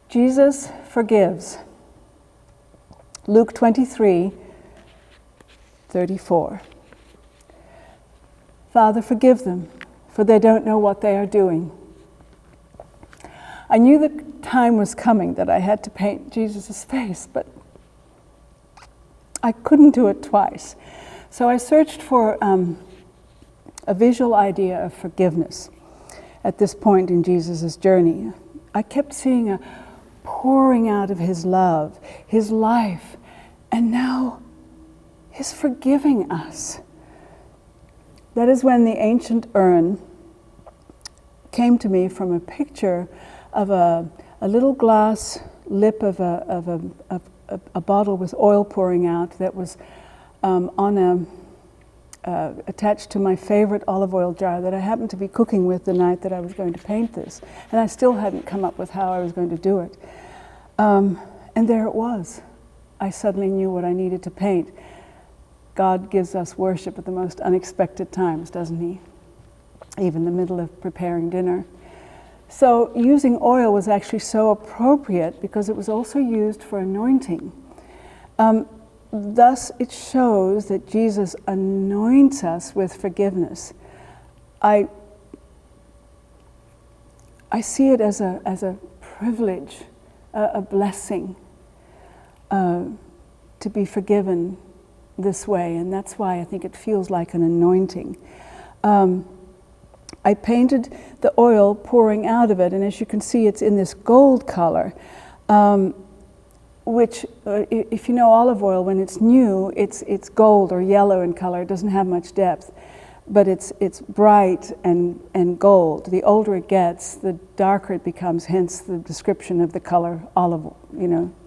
Jesus forgives. Luke 23:34. Father, forgive them, for they don't know what they are doing. I knew the time was coming that I had to paint Jesus' face, but I couldn't do it twice. So I searched for a visual idea of forgiveness at this point in Jesus' journey. I kept seeing a pouring out of his love, his life, and now his forgiving us. That is when the ancient urn came to me from a picture of a little glass lip of a bottle with oil pouring out that was attached to my favorite olive oil jar that I happened to be cooking with the night that I was going to paint this. And I still hadn't come up with how I was going to do it. And there it was. I suddenly knew what I needed to paint. God gives us worship at the most unexpected times, doesn't he? Even in the middle of preparing dinner. So using oil was actually so appropriate because it was also used for anointing. Thus, it shows that Jesus anoints us with forgiveness. I see it as a privilege, a blessing to be forgiven this way, and that's why I think it feels like an anointing. I painted the oil pouring out of it, and as you can see, it's in this gold color. Which, if you know olive oil, when it's new, it's gold or yellow in color. It doesn't have much depth, but it's bright and gold. The older it gets, the darker it becomes. Hence the description of the color olive,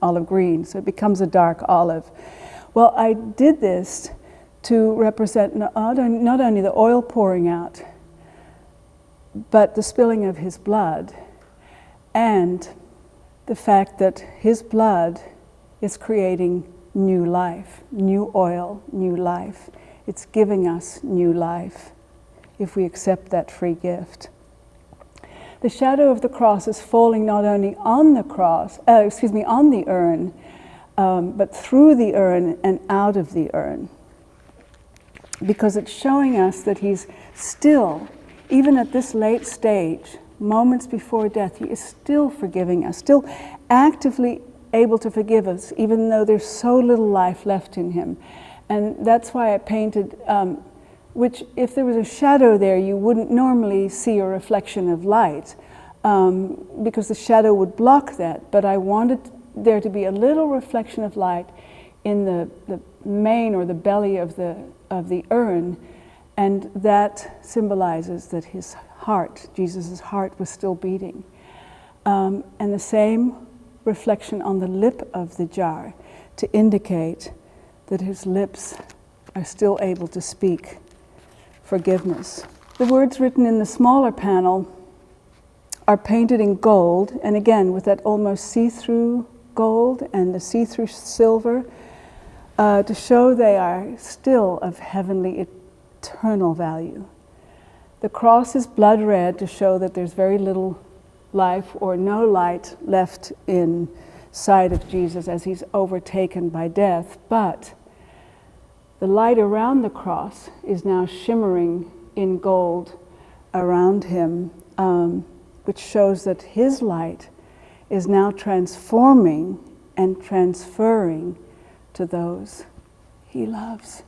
olive green. So it becomes a dark olive. Well, I did this to represent not only the oil pouring out, but the spilling of his blood, and the fact that his blood is creating new life, new oil, new life. It's giving us new life if we accept that free gift. The shadow of the cross is falling not only on the on the urn, but through the urn and out of the urn, because it's showing us that he's still, even at this late stage, moments before death, he is still forgiving us, still actively able to forgive us, even though there's so little life left in him. And that's why I painted, which if there was a shadow there, you wouldn't normally see a reflection of light, because the shadow would block that. But I wanted there to be a little reflection of light in the main or the belly of the urn, and that symbolizes that his heart, Jesus' heart, was still beating. And the same reflection on the lip of the jar to indicate that his lips are still able to speak forgiveness. The words written in the smaller panel are painted in gold, and again with that almost see-through gold and the see-through silver, to show they are still of heavenly, eternal value. The cross is blood red to show that there's very little life or no light left inside of Jesus as he's overtaken by death, but the light around the cross is now shimmering in gold around him, which shows that his light is now transforming and transferring to those he loves.